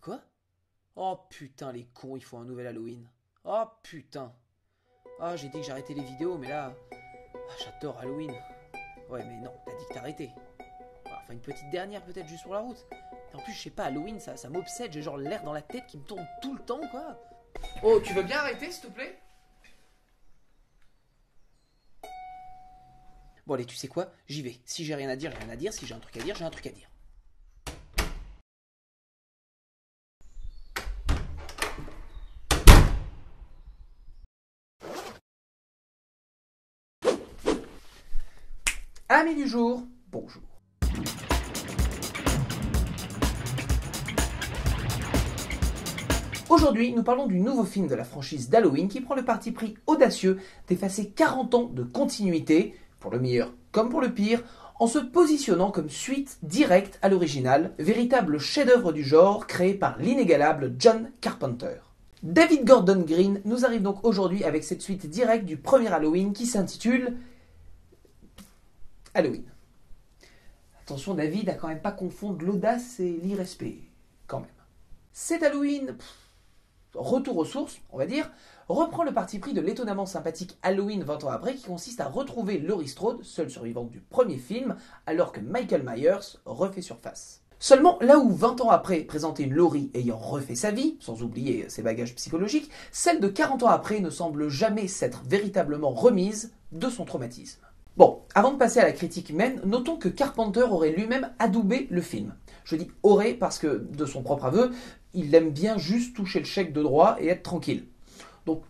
Quoi? Oh putain, les cons, ils font un nouvel Halloween. Oh putain. Ah, j'ai dit que j'arrêtais les vidéos, mais là... Ah, j'adore Halloween. Ouais, mais non, t'as dit que t'arrêtais. Enfin, une petite dernière peut-être juste sur la route. Et en plus, je sais pas, Halloween, ça m'obsède. J'ai genre l'air dans la tête qui me tourne tout le temps, quoi. Oh, tu veux bien arrêter, s'il te plaît? Bon, allez, tu sais quoi? J'y vais. Si j'ai rien à dire, j'ai rien à dire. Si j'ai un truc à dire, j'ai un truc à dire. Amis du jour, bonjour. Aujourd'hui, nous parlons du nouveau film de la franchise d'Halloween qui prend le parti pris audacieux d'effacer 40 ans de continuité, pour le meilleur comme pour le pire, en se positionnant comme suite directe à l'original, véritable chef-d'œuvre du genre créé par l'inégalable John Carpenter. David Gordon Green nous arrive donc aujourd'hui avec cette suite directe du premier Halloween qui s'intitule Halloween. Attention, David, à quand même pas confondre l'audace et l'irrespect, quand même. Cet Halloween, retour aux sources, on va dire, reprend le parti pris de l'étonnamment sympathique Halloween 20 ans après, qui consiste à retrouver Laurie Strode, seule survivante du premier film, alors que Michael Myers refait surface. Seulement, là où 20 ans après présentait une Laurie ayant refait sa vie, sans oublier ses bagages psychologiques, celle de 40 ans après ne semble jamais s'être véritablement remise de son traumatisme. Bon, avant de passer à la critique même, notons que Carpenter aurait lui-même adoubé le film. Je dis aurait parce que, de son propre aveu, il aime bien juste toucher le chèque de droit et être tranquille. Donc,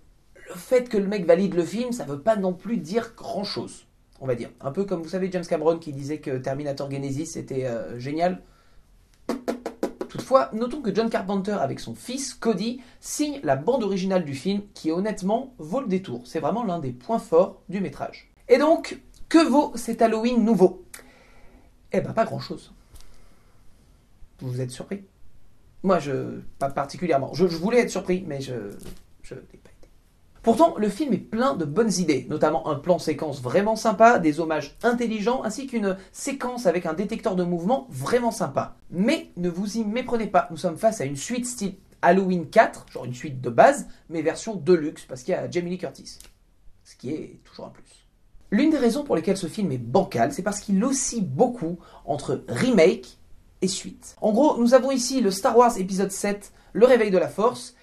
le fait que le mec valide le film, ça veut pas non plus dire grand-chose, on va dire. Un peu comme, vous savez, James Cameron qui disait que Terminator Genesis était génial. Toutefois, notons que John Carpenter, avec son fils, Cody, signe la bande originale du film qui, honnêtement, vaut le détour. C'est vraiment l'un des points forts du métrage. Et donc, que vaut cet Halloween nouveau? Eh ben, pas grand-chose. Vous êtes surpris? Moi, pas particulièrement. Je voulais être surpris, mais je l'ai pas été. Pourtant, le film est plein de bonnes idées, notamment un plan séquence vraiment sympa, des hommages intelligents, ainsi qu'une séquence avec un détecteur de mouvement vraiment sympa. Mais ne vous y méprenez pas, nous sommes face à une suite style Halloween 4, genre une suite de base, mais version deluxe, parce qu'il y a Jamie Lee Curtis. Ce qui est toujours un plus. L'une des raisons pour lesquelles ce film est bancal, c'est parce qu'il oscille beaucoup entre remake et suite. En gros, nous avons ici le Star Wars épisode 7, Le Réveil de la Force,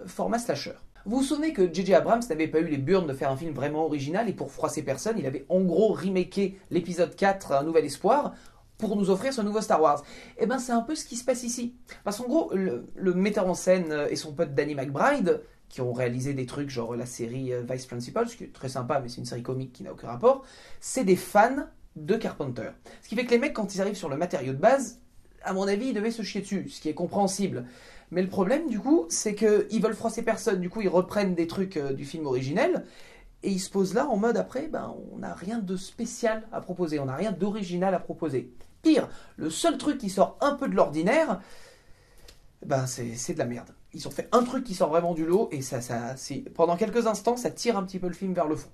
format slasher. Vous vous souvenez que J.J. Abrams n'avait pas eu les burnes de faire un film vraiment original et pour froisser personne, il avait en gros remaké l'épisode 4, Un Nouvel Espoir, pour nous offrir ce nouveau Star Wars. Et ben c'est un peu ce qui se passe ici. Parce qu'en gros, le metteur en scène et son pote Danny McBride, qui ont réalisé des trucs genre la série Vice Principal, ce qui est très sympa, mais c'est une série comique qui n'a aucun rapport, c'est des fans de Carpenter. Ce qui fait que les mecs, quand ils arrivent sur le matériau de base, à mon avis, ils devaient se chier dessus, ce qui est compréhensible. Mais le problème, du coup, c'est qu'ils veulent froisser personne. Du coup, ils reprennent des trucs du film originel, et ils se posent là en mode, après, on n'a rien de spécial à proposer, on n'a rien d'original à proposer. Pire, le seul truc qui sort un peu de l'ordinaire, c'est de la merde. Ils ont fait un truc qui sort vraiment du lot, et pendant quelques instants, ça tire un petit peu le film vers le fond.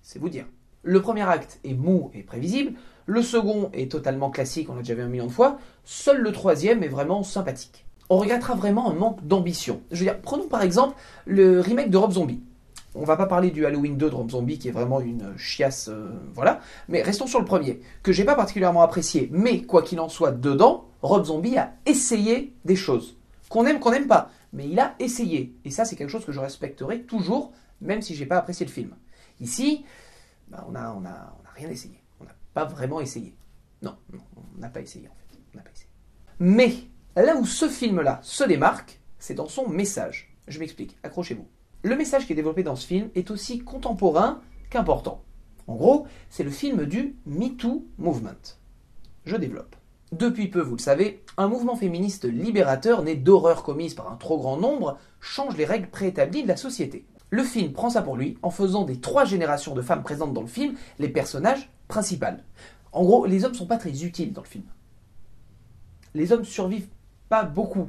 C'est vous dire. Le premier acte est mou et prévisible, le second est totalement classique, on l'a déjà vu 1 million de fois, seul le troisième est vraiment sympathique. On regrettera vraiment un manque d'ambition. Je veux dire, prenons par exemple le remake de Rob Zombie. On va pas parler du Halloween 2 de Rob Zombie qui est vraiment une chiasse, voilà, mais restons sur le premier, que j'ai pas particulièrement apprécié, mais quoi qu'il en soit, dedans, Rob Zombie a essayé des choses. Qu'on aime, qu'on n'aime pas, mais il a essayé. Et ça, c'est quelque chose que je respecterai toujours, même si j'ai pas apprécié le film. Ici, on n'a rien essayé. On n'a pas vraiment essayé. Non, on n'a pas essayé en fait. On n'a pas essayé. Mais, là où ce film-là se démarque, c'est dans son message. Je m'explique, accrochez-vous. Le message qui est développé dans ce film est aussi contemporain qu'important. En gros, c'est le film du MeToo Movement. Je développe. Depuis peu, vous le savez, un mouvement féministe libérateur né d'horreurs commises par un trop grand nombre change les règles préétablies de la société. Le film prend ça pour lui en faisant des 3 générations de femmes présentes dans le film les personnages principaux. En gros, les hommes sont pas très utiles dans le film. Les hommes survivent pas beaucoup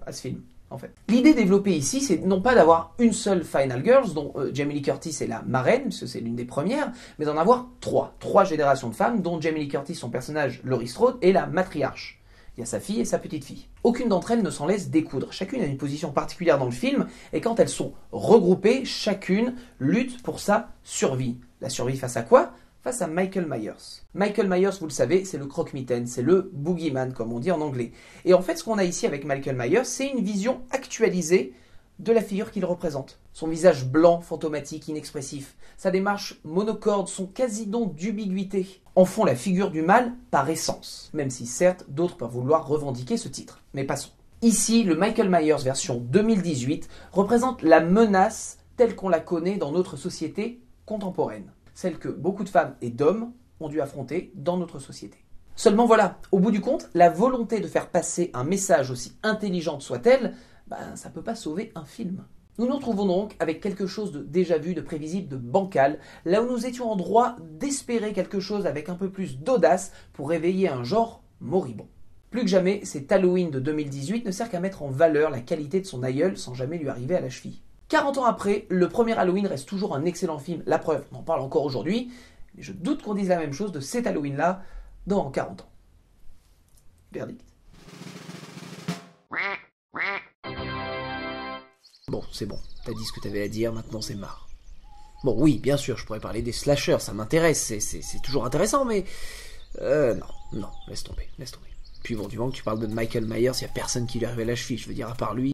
à ce film, en fait. L'idée développée ici, c'est non pas d'avoir une seule Final Girls, dont Jamie Lee Curtis est la marraine, parce que c'est l'une des premières, mais d'en avoir 3. 3 générations de femmes, dont Jamie Lee Curtis, son personnage Laurie Strode, est la matriarche. Il y a sa fille et sa petite-fille. Aucune d'entre elles ne s'en laisse découdre. Chacune a une position particulière dans le film, et quand elles sont regroupées, chacune lutte pour sa survie. La survie face à quoi ? Face à Michael Myers. Michael Myers, vous le savez, c'est le croque-mitaine, c'est le boogeyman, comme on dit en anglais. Et en fait, ce qu'on a ici avec Michael Myers, c'est une vision actualisée de la figure qu'il représente. Son visage blanc, fantomatique, inexpressif, sa démarche monocorde, son quasi-don d'ubiguïté en font la figure du mal par essence. Même si, certes, d'autres peuvent vouloir revendiquer ce titre. Mais passons. Ici, le Michael Myers version 2018 représente la menace telle qu'on la connaît dans notre société contemporaine. Celle que beaucoup de femmes et d'hommes ont dû affronter dans notre société. Seulement voilà, au bout du compte, la volonté de faire passer un message aussi intelligente soit-elle, ça ne peut pas sauver un film. Nous nous retrouvons donc avec quelque chose de déjà vu, de prévisible, de bancal, là où nous étions en droit d'espérer quelque chose avec un peu plus d'audace pour réveiller un genre moribond. Plus que jamais, cet Halloween de 2018 ne sert qu'à mettre en valeur la qualité de son aïeul sans jamais lui arriver à la cheville. 40 ans après, le premier Halloween reste toujours un excellent film, la preuve, on en parle encore aujourd'hui, mais je doute qu'on dise la même chose de cet Halloween-là dans 40 ans. Verdict. Bon, c'est bon, t'as dit ce que t'avais à dire, maintenant c'est marre. Bon, oui, bien sûr, je pourrais parler des slashers, ça m'intéresse, c'est toujours intéressant, mais... non, laisse tomber. Puis bon, du moment que tu parles de Michael Myers, y a personne qui lui arrive à la cheville, je veux dire, à part lui...